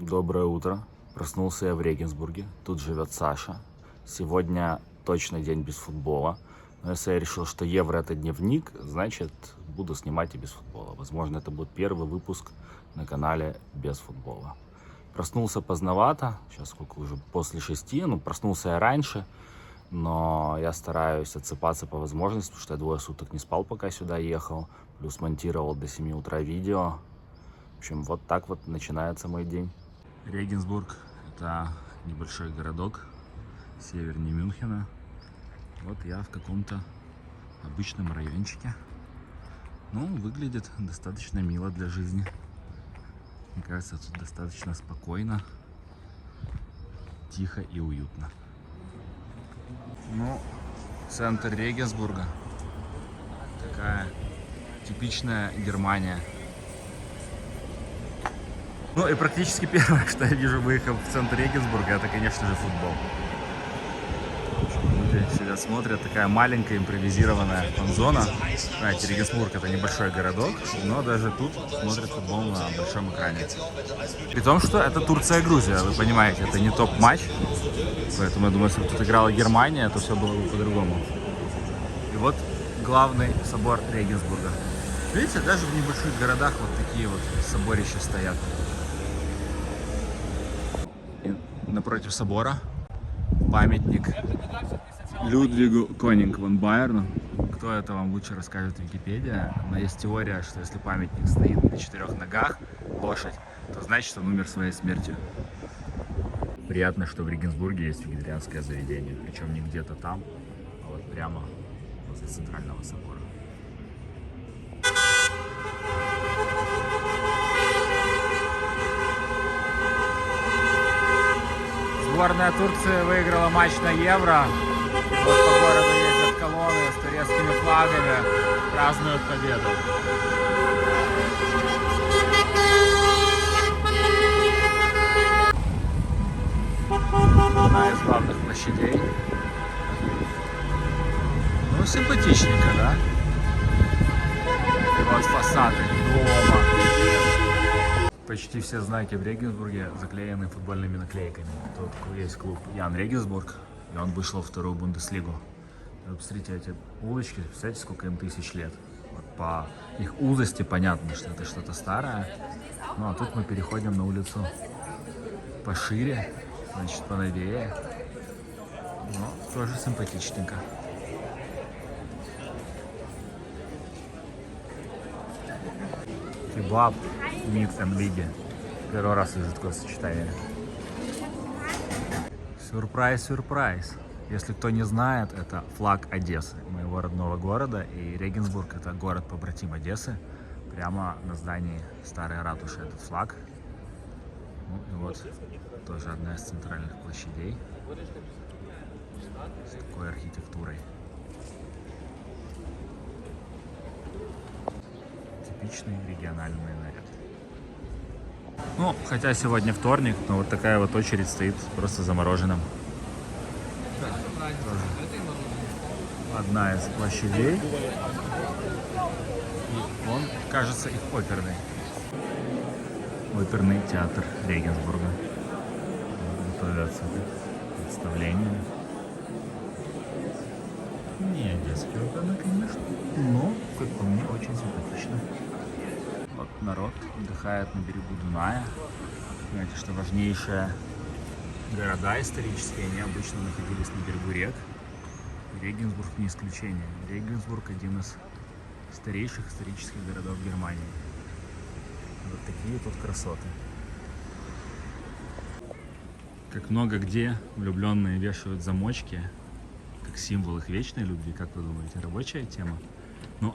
Доброе утро. Проснулся я в Регенсбурге. Тут живет Саша. Сегодня точно день без футбола. Но если я решил, что Евро — это дневник, значит, буду снимать и без футбола. Возможно, это будет первый выпуск на канале без футбола. Проснулся поздновато. Сейчас сколько уже? После 6. Проснулся я раньше. Но я стараюсь отсыпаться по возможности, потому что я 2 суток не спал, пока сюда ехал. Плюс монтировал до 7 утра видео. В общем, вот так вот начинается мой день. Регенсбург — это небольшой городок севернее Мюнхена. Вот я в каком-то обычном райончике. Выглядит достаточно мило для жизни. Мне кажется, тут достаточно спокойно, тихо и уютно. Центр Регенсбурга. Такая типичная Германия. И практически первое, что я вижу, выехав в центр Регенсбурга, это, конечно же, футбол. Люди сидят, смотрят. Такая маленькая импровизированная фан-зона. Знаете, Регенсбург — это небольшой городок, но даже тут смотрят футбол на большом экране. При том, что это Турция-Грузия, вы понимаете, это не топ-матч. Поэтому я думаю, если бы тут играла Германия, то все было бы по-другому. И вот главный собор Регенсбурга. Видите, даже в небольших городах вот такие вот соборища стоят. И напротив собора памятник Людвигу Конинг фон Байерну. Кто это, вам лучше расскажет Википедия. Но есть теория, что если памятник стоит на 4 ногах, лошадь, то значит, он умер своей смертью. Приятно, что в Регенсбурге есть вегетарианское заведение. Причем не где-то там, а вот прямо возле центрального собора. Сборная Турции выиграла матч на Евро. Вот по городу ездят колонны с турецкими флагами, празднуют победу. Одна из главных площадей. Симпатичненько, да? И вот фасады дома. Почти все знаки в Регенсбурге заклеены футбольными наклейками. Тут есть клуб Ян Регенсбург, и он вышел в 2-ю Бундеслигу. И вот посмотрите, эти улочки, представляете, сколько им тысяч лет. Вот по их узости понятно, что это что-то старое. А тут мы переходим на улицу пошире, значит, поновее. Но тоже симпатичненько. Кебаб, микс лиги. Первый раз вижу такое сочетание. Сюрприз, сюрприз. Если кто не знает, это флаг Одессы, моего родного города. И Регенсбург — это город-побратим Одессы. Прямо на здании старой ратуши этот флаг. И вот тоже одна из центральных площадей с такой архитектурой. Типичный региональный наряд. Хотя сегодня вторник, но вот такая вот очередь стоит просто замороженным. Одна из площадей. И он, кажется, их оперный. Оперный театр Регенсбурга. Готовятся к представлению. Не одесский оперный, конечно, но, как по мне, очень симпатично. Вот народ отдыхает на берегу Дуная. Знаете, что важнейшие города исторические, они обычно находились на берегу рек. И Регенсбург не исключение. Регенсбург — один из старейших исторических городов Германии. Вот такие тут красоты. Как много где влюбленные вешают замочки, как символ их вечной любви. Как вы думаете, рабочая тема?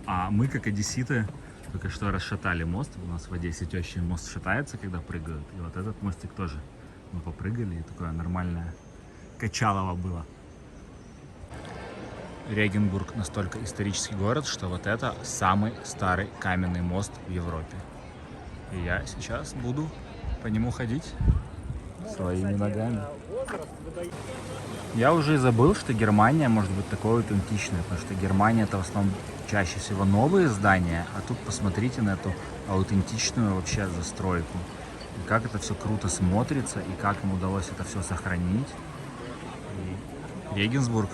А мы, как одесситы, только что расшатали мост. У нас в Одессе теща мост шатается, когда прыгают. И вот этот мостик тоже. Мы попрыгали, и такое нормальное качалово было. Регенсбург настолько исторический город, что вот это самый старый каменный мост в Европе. И я сейчас буду по нему ходить своими ногами. Я уже и забыл, что Германия может быть такой аутентичной, потому что Германия — это в основном чаще всего новые здания, а тут посмотрите на эту аутентичную вообще застройку. И как это все круто смотрится, и как им удалось это все сохранить. И Регенсбург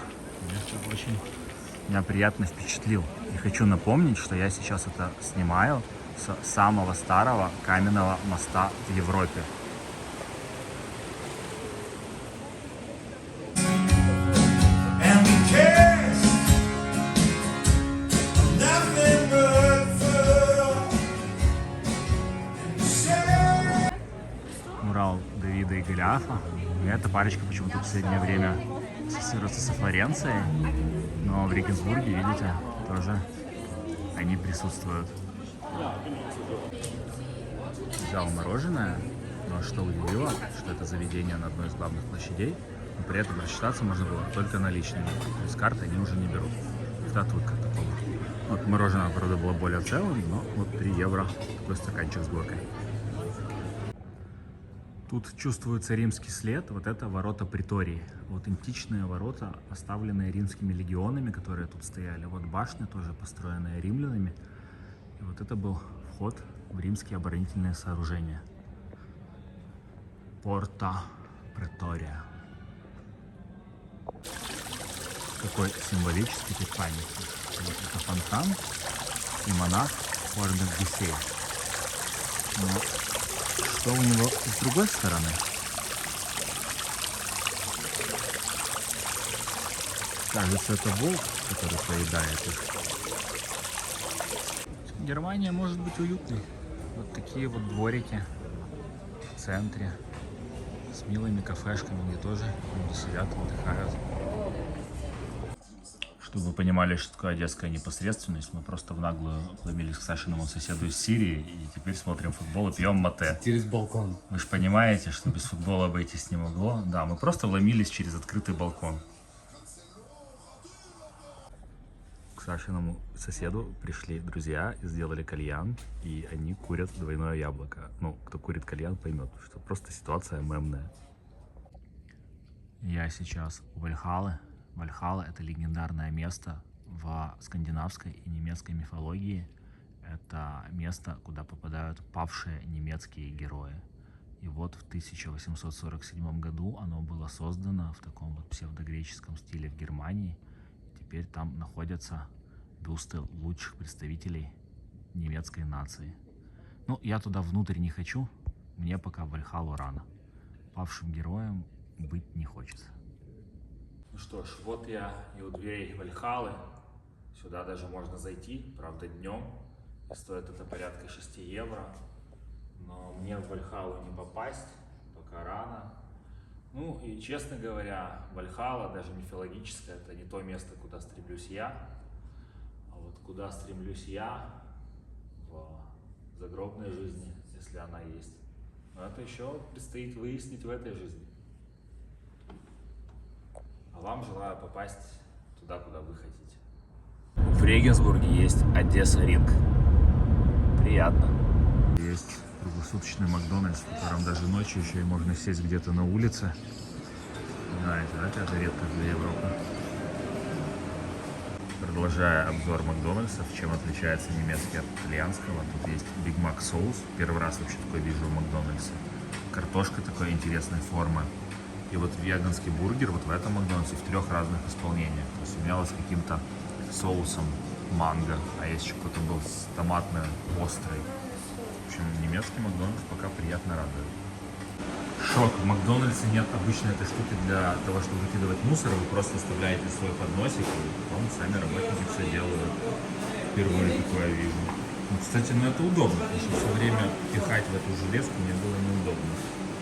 меня приятно впечатлил. И хочу напомнить, что я сейчас это снимаю с самого старого каменного моста в Европе. Мурал Давида и Голиафа. И эта парочка почему-то в последнее время ассоциируется со Флоренцией. Но в Регенсбурге, видите, тоже они присутствуют. Взял мороженое, но что удивило, что это заведение на одной из главных площадей, но при этом рассчитаться можно было только наличными. То есть карты они уже не берут. Это отвык от такого. Вот мороженое, правда, было более целым, но вот 3 евро такой стаканчик с горкой. Тут чувствуется римский след, вот это ворота Притории. Вот античные ворота, оставленные римскими легионами, которые тут стояли. Вот башня тоже построенная римлянами. И вот это был вход в римские оборонительные сооружения. Порта Притория. Какой символический тут памятник. Вот это фонтан и монах в форме гусей. Но что у него с другой стороны? Кажется, это волк, который поедает их. Германия может быть уютной. Вот такие вот дворики в центре с милыми кафешками, где тоже люди сидят, отдыхают. Чтобы вы понимали, что такое одесская непосредственность, мы просто в наглую вломились к Сашиному соседу из Сирии и теперь смотрим футбол и пьем мате. Через балкон. Вы же понимаете, что без футбола обойтись не могло. Да, мы просто вломились через открытый балкон. К Сашиному соседу пришли друзья и сделали кальян, и они курят двойное яблоко. Ну, кто курит кальян, поймет, что просто ситуация мемная. Я сейчас у Вальхаллы. Вальхалла — это легендарное место в скандинавской и немецкой мифологии. Это место, куда попадают павшие немецкие герои. И вот в 1847 году оно было создано в таком вот псевдогреческом стиле в Германии. Теперь там находятся бюсты лучших представителей немецкой нации. Ну, я туда внутрь не хочу, мне пока в Вальхаллу рано. Павшим героем быть не хочется. Ну что ж, вот я и у дверей Вальхаллы. Сюда даже можно зайти, правда, днем. И стоит это порядка 6 евро. Но мне в Вальхаллу не попасть, пока рано. Ну и, честно говоря, Вальхалла, даже мифологическая, это не то место, куда стремлюсь я. А вот куда стремлюсь я в загробной жизни, если она есть. Но это еще предстоит выяснить в этой жизни. А вам желаю попасть туда, куда вы хотите. В Регенсбурге есть Одесса Ринг. Приятно. Есть круглосуточный Макдональдс, в котором даже ночью еще и можно сесть где-то на улице. Знаете, да, это редкость для Европы. Продолжая обзор Макдональдсов, чем отличается немецкий от итальянского. Тут есть Big Mac соус. Первый раз вообще такой вижу в Макдональдсе. Картошка такой интересной формы. И вот веганский бургер вот в этом Макдональдсе в 3 разных исполнениях. То есть у меня вот с каким-то соусом манго, а есть еще кто-то был с томатной, острой. В общем, немецкий Макдональдс пока приятно радует. Шок. В Макдональдсе нет обычной этой штуки для того, чтобы выкидывать мусор. Вы просто оставляете свой подносик, и потом сами работники все делают. Впервые такое вижу. Ну, кстати, это удобно, потому что все время пихать в эту железку мне было неудобно.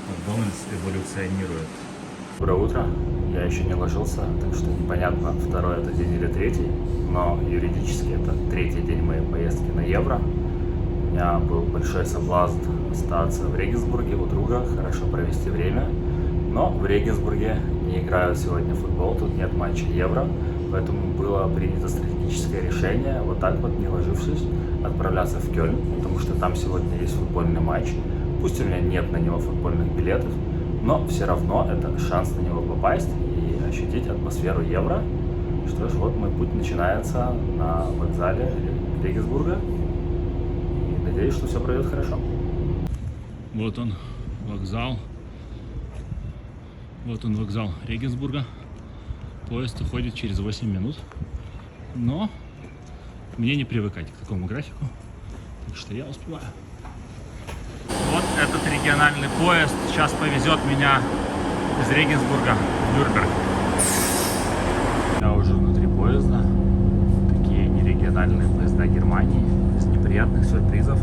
Макдональдс эволюционирует. Доброе утро. Я еще не ложился, так что непонятно, второй это день или третий, но юридически это 3-й день моей поездки на Евро. У меня был большой соблазн остаться в Регенсбурге у друга, хорошо провести время, но в Регенсбурге не играют сегодня в футбол, тут нет матча Евро, поэтому было принято стратегическое решение, вот так вот, не ложившись, отправляться в Кёльн, потому что там сегодня есть футбольный матч. Пусть у меня нет на него футбольных билетов, но все равно это шанс на него попасть и ощутить атмосферу Евро. Что ж, вот мой путь начинается на вокзале Регенсбурга. И надеюсь, что все пройдет хорошо. Вот он, вокзал. Вот он, вокзал Регенсбурга. Поезд уходит через 8 минут. Но мне не привыкать к такому графику. Так что я успеваю. Вот этот региональный поезд сейчас повезет меня из Регенсбурга в Нюрнберг. Я уже внутри поезда. Такие нерегиональные поезда Германии. Без неприятных сюрпризов.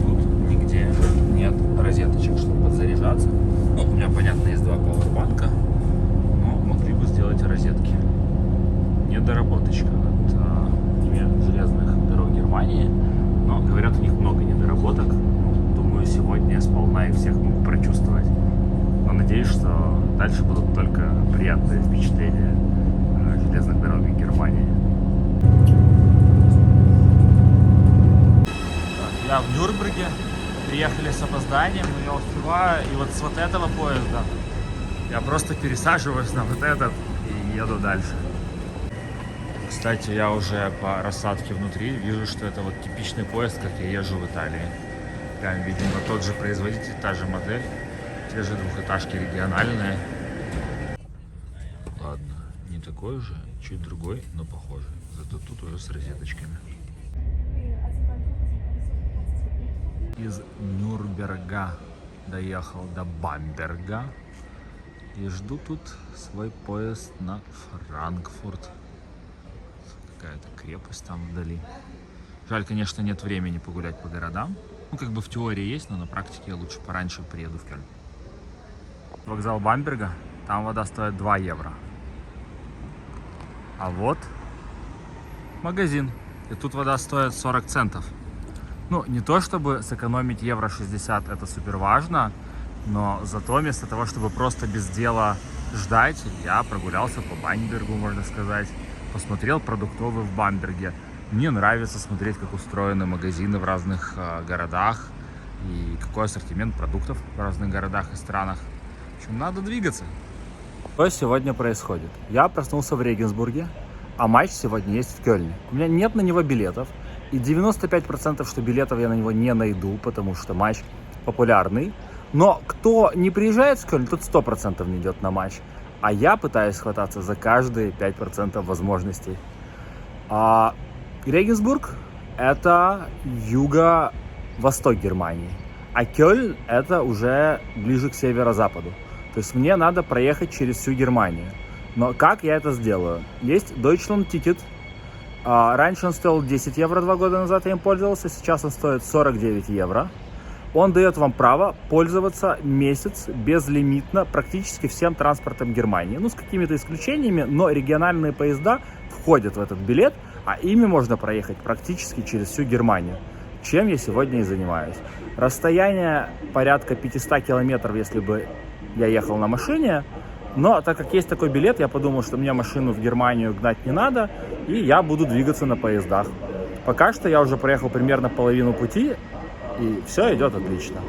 Тут нигде нет розеточек, чтобы подзаряжаться. Ну, у меня, понятно, есть два пауэрбанка, но могли бы сделать розетки. Недоработочка от железных дорог Германии. Но, говорят, у них много недоработок. Думаю, сегодня я сполна их всех могу прочувствовать. Но надеюсь, что дальше будут только приятные впечатления железных дорог Германии. Я в Нюрнберге. Приехали с опозданием, но я успеваю. И вот с вот этого поезда я просто пересаживаюсь на вот этот и еду дальше. Кстати, я уже по рассадке внутри вижу, что это вот типичный поезд, как я езжу в Италии. Прям, видимо, тот же производитель, та же модель, те же двухэтажки региональные. Ладно, не такой же, чуть другой, но похожий. Зато тут уже с розеточками. Из Нюрнберга доехал до Бамберга и жду тут свой поезд на Франкфурт. Какая-то крепость там вдали. Жаль, конечно, нет времени погулять по городам. Ну, как бы в теории есть, но на практике я лучше пораньше приеду в Кёльн. Вокзал Бамберга. Там вода стоит 2 евро. А вот магазин. И тут вода стоит 40 центов. Ну, не то чтобы сэкономить евро 60 это супер важно, но зато вместо того, чтобы просто без дела ждать, я прогулялся по Бамбергу, можно сказать, посмотрел продуктовый в Бамберге. Мне нравится смотреть, как устроены магазины в разных городах и какой ассортимент продуктов в разных городах и странах. В общем, надо двигаться. Что сегодня происходит? Я проснулся в Регенсбурге, а матч сегодня есть в Кёльне. У меня нет на него билетов. И 95%, что билетов я на него не найду, потому что матч популярный. Но кто не приезжает в Кёльн, тот 100% не идет на матч. А я пытаюсь хвататься за каждые 5% возможностей. Регенсбург – это юго-восток Германии. А Кёльн – это уже ближе к северо-западу. То есть мне надо проехать через всю Германию. Но как я это сделаю? Есть Deutschland Ticket. Раньше он стоил 10 евро 2 года назад, я им пользовался, сейчас он стоит 49 евро. Он дает вам право пользоваться месяц безлимитно практически всем транспортом Германии. Ну, с какими-то исключениями, но региональные поезда входят в этот билет, а ими можно проехать практически через всю Германию, чем я сегодня и занимаюсь. Расстояние порядка 500 километров, если бы я ехал на машине. Но так как есть такой билет, я подумал, что мне машину в Германию гнать не надо, и я буду двигаться на поездах. Пока что я уже проехал примерно половину пути, и все идет отлично.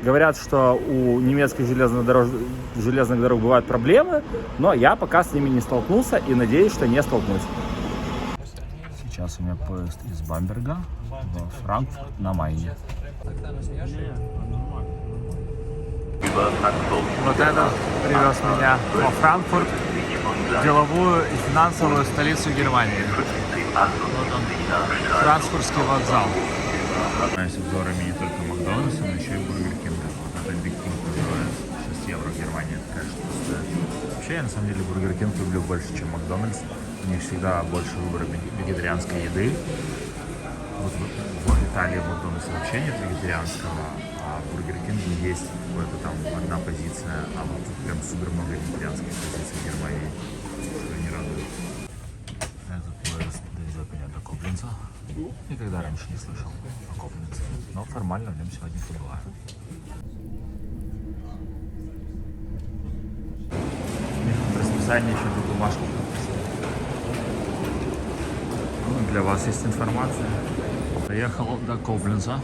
Говорят, что у немецких железных дорог бывают проблемы, но я пока с ними не столкнулся и надеюсь, что не столкнусь. Сейчас у меня поезд из Бамберга в Франкфурт на Майне. Вот это привез меня во Франкфурт, деловую и финансовую столицу Германии. Вот он, франкфуртский вокзал. С обзорами не только Макдональдса, но еще и Бургер Кинга. Вот это Биг Кинг называется. 6 евро в Германии, это, конечно, стоит. Вообще, я на самом деле Бургер Кинг люблю больше, чем Макдональдс. У них всегда больше выбора вегетарианской еды. Вот в Италии в Макдональдсе вообще нет вегетарианского, а в Бургер Кинге есть какая-то там одна позиция, а вот тут прям супер много вегетарианских позиций в Германии, что не радует. Этот поезд довезет меня до Кобленца. Никогда раньше не слышал о Кобленце, но формально в нем сегодня побываю. В расписании еще эту бумажку подписал. Ну, для вас есть информация. Доехал до Кобленца.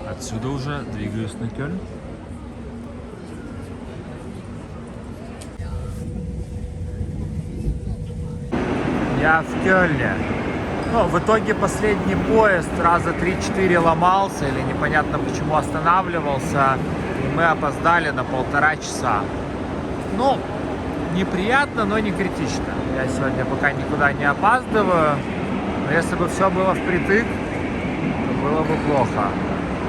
Отсюда уже двигаюсь на Кёльн. Я в Кёльне. Ну, в итоге последний поезд раза 3-4 ломался или непонятно почему останавливался. И мы опоздали на 1,5 часа. Ну, неприятно, но не критично. Я сегодня пока никуда не опаздываю. Но если бы все было впритык, то было бы плохо.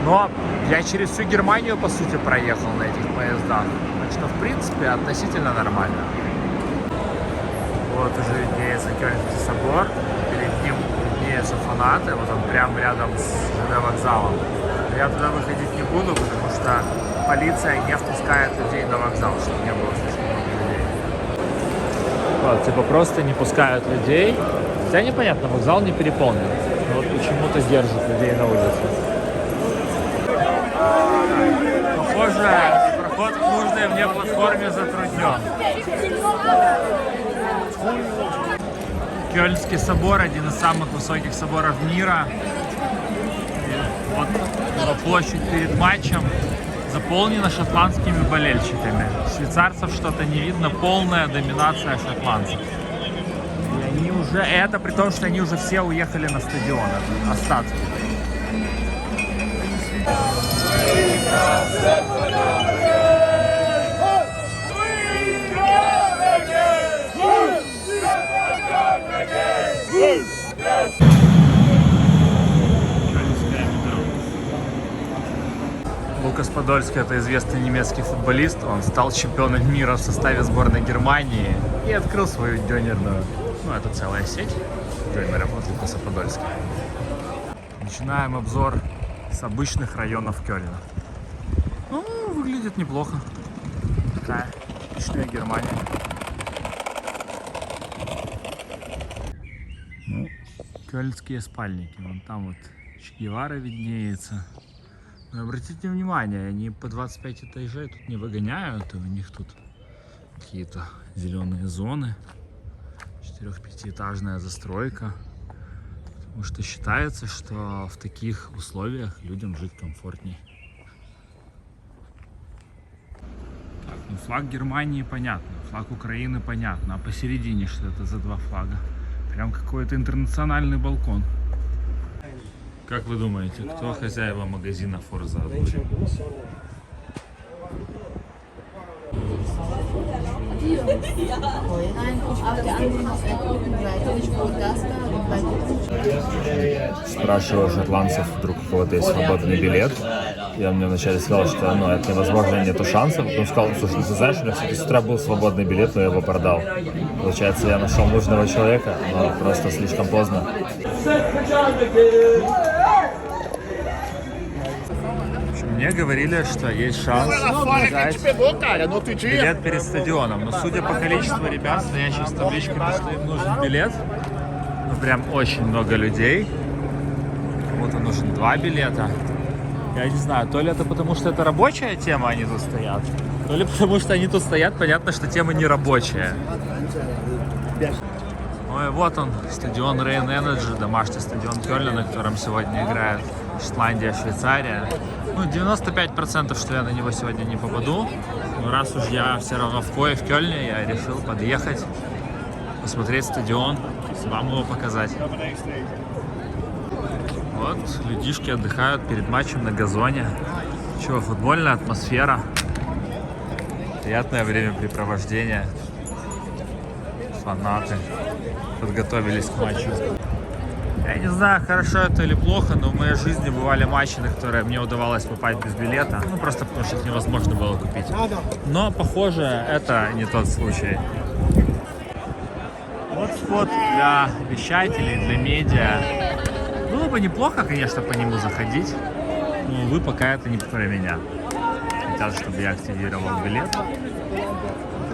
Но я через всю Германию, по сути, проехал на этих поездах. Так что, в принципе, относительно нормально. Вот уже виднеется Кёльнский собор. Перед ним виднеются фанаты. Вот он прямо рядом с ЖД вокзалом. Я туда выходить не буду, потому что полиция не впускает людей на вокзал, чтобы не было слишком много людей. Вот, типа просто не пускают людей. Хотя непонятно, вокзал не переполнен. Но вот почему-то держат людей на улице. Похоже, проход к нужной мне платформе затруднен. Кёльнский собор — один из самых высоких соборов мира. И вот его площадь перед матчем заполнена шотландскими болельщиками. Швейцарцев что-то не видно, полная доминация шотландцев. И они уже, это при том, что они уже все уехали на стадион, это остатки. Лукас Подольский — это известный немецкий футболист. Он стал чемпионом мира в составе сборной Германии и открыл свою дёнерную. Ну, это целая сеть дёнеров от Лукаса Подольски. Начинаем обзор с обычных районов Кёльна. Ну, выглядит неплохо. Такая типичная Германия. Ну, кёльнские спальники. Вон там вот Че Гевара виднеется. Но обратите внимание, они по 25 этажей тут не выгоняют, и у них тут какие-то зеленые зоны. 4-5-этажная застройка. Потому что считается, что в таких условиях людям жить комфортней. Так, ну флаг Германии понятно, флаг Украины понятно, а посередине что это за два флага? Прям какой-то интернациональный балкон. Как вы думаете, кто хозяева магазина Forza Azzurri? Спрашиваю шотландцев, вдруг у кого-то есть свободный билет. И он мне вначале сказал, что это невозможно, нету шансов. Потом сказал, слушай, ты знаешь, у меня с утра был свободный билет, но я его продал. Получается, я нашел нужного человека, но просто слишком поздно. Мне говорили, что есть шанс взять билет перед стадионом. Но судя по количеству ребят, стоящих с табличками, что им нужен билет, ну прям очень много людей. Кому-то нужен 2 билета. Я не знаю, то ли это потому, что это рабочая тема, они тут стоят, то ли потому, что они тут стоят, понятно, что тема не рабочая. Ой, вот он, стадион Rhein Energy, домашний стадион Кёльна, на котором сегодня играет Шотландия, Швейцария. Ну, 95%, что я на него сегодня не попаду. Но раз уж я все равно в Кёльне, я решил подъехать, посмотреть стадион, вам его показать. Вот, людишки отдыхают перед матчем на газоне. Чего, футбольная атмосфера. Приятное времяпрепровождение. Фанаты подготовились к матчу. Я не знаю, хорошо это или плохо, но в моей жизни бывали матчи, на которые мне удавалось попасть без билета. Ну, просто потому что их невозможно было купить. Но, похоже, это не тот случай. Вот спот для вещателей, для медиа. Было бы неплохо, конечно, по нему заходить, но, увы, пока это не про меня. Хотят, чтобы я активировал билет,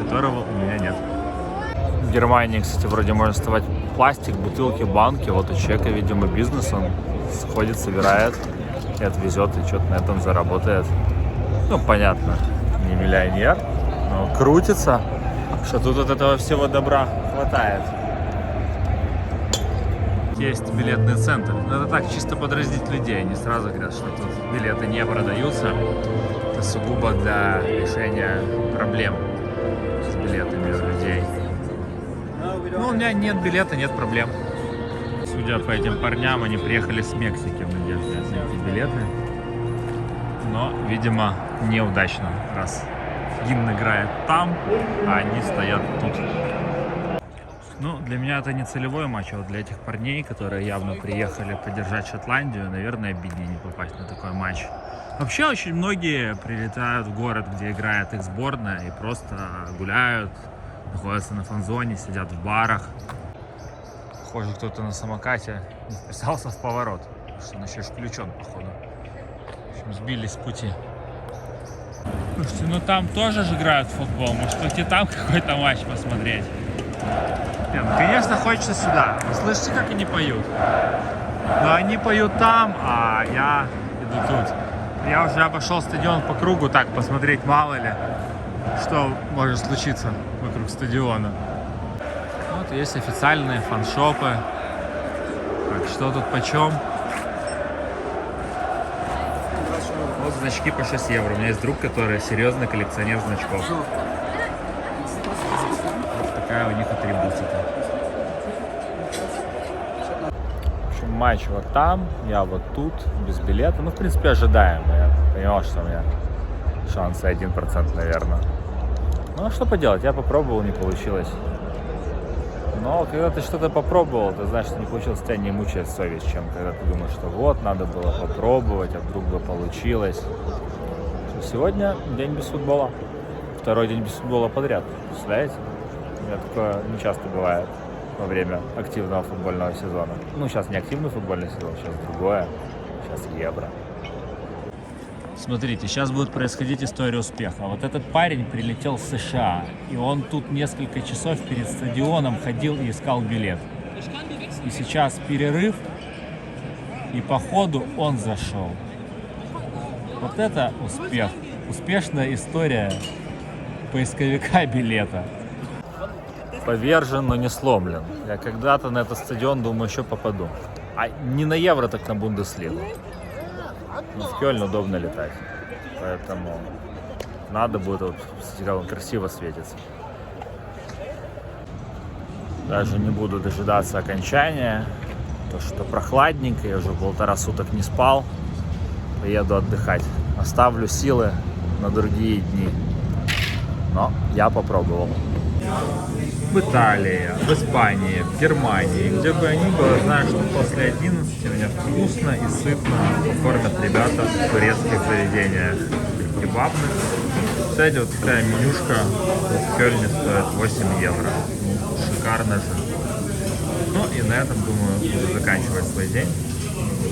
которого у меня нет. В Германии, кстати, вроде можно доставать пластик, бутылки, банки. Вот у человека, видимо, бизнес, он сходит, собирает и отвезет, и что-то на этом заработает. Ну, понятно, не миллионер, но крутится, что тут от этого всего добра хватает. Есть билетный центр. Но это так, чисто подразнить людей. Они сразу говорят, что тут билеты не продаются. Это сугубо для решения проблем с билетами у людей. Ну, у меня нет билета, нет проблем. судя по этим парням, они приехали с Мексики в надежде найти билеты. Но, видимо, неудачно, раз гимн играет там, а они стоят тут. Ну, для меня это не целевой матч, а вот для этих парней, которые явно приехали поддержать Шотландию, наверное, обиднее не попасть на такой матч. Вообще, очень многие прилетают в город, где играет их сборная, и просто гуляют, находятся на фан-зоне, сидят в барах. Похоже, кто-то на самокате не вписался в поворот, потому что он еще включен, походу. В общем, сбились с пути. Слушайте, ну там тоже же играют в футбол, может быть и там какой-то матч посмотреть. Не, ну, конечно, хочется сюда. Вы слышите, как они поют? Но они поют там, а я иду тут. Я уже обошел стадион по кругу, так, посмотреть, мало ли, что может случиться вокруг стадиона. Вот есть официальные фан-шопы. Так, что тут почем? Вот значки по 6 евро. У меня есть друг, который серьезный коллекционер значков. Вот такая у них атрибутика. В общем, матч вот там, я вот тут, без билета. Ну, в принципе, ожидаемо. Я понимал, что у меня шансы 1%, наверное. Ну, а что поделать, я попробовал, не получилось. Но когда ты что-то попробовал, ты знаешь, что не получилось, тебя не мучает совесть, чем когда ты думаешь, что вот, надо было попробовать, а вдруг бы получилось. Сегодня день без футбола. Второй день без футбола подряд. Представляете? У меня такое не часто бывает во время активного футбольного сезона. Ну, сейчас не активный футбольный сезон, сейчас другое. Сейчас Евро. Смотрите, сейчас будет происходить история успеха. Вот этот парень прилетел с США, и он тут несколько часов перед стадионом ходил и искал билет. И сейчас перерыв, и по ходу он зашел. Вот это успех. Успешная история поисковика билета. Повержен, но не сломлен. Я когда-то на этот стадион, думаю, еще попаду. А не на Евро, так на Бундеслигу. Но в Кёльн удобно летать. Поэтому надо будет, вот, кстати, как он красиво светится. Даже не буду дожидаться окончания. То, что прохладненько, я уже 1,5 суток не спал. Поеду отдыхать. Оставлю силы на другие дни. Но я попробовал. В Италии, в Испании, в Германии, где бы они были, знаю, что после 11 меня вкусно и сытно покормят ребята в турецких заведениях кебабных. Кстати, вот такая менюшка в Кёльне стоит 8 евро. Шикарно же. Ну и на этом, думаю, буду заканчивать свой день.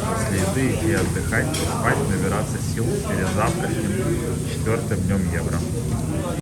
После еды идти отдыхать, спать, набираться сил перед завтрашним 4-м днем Евро.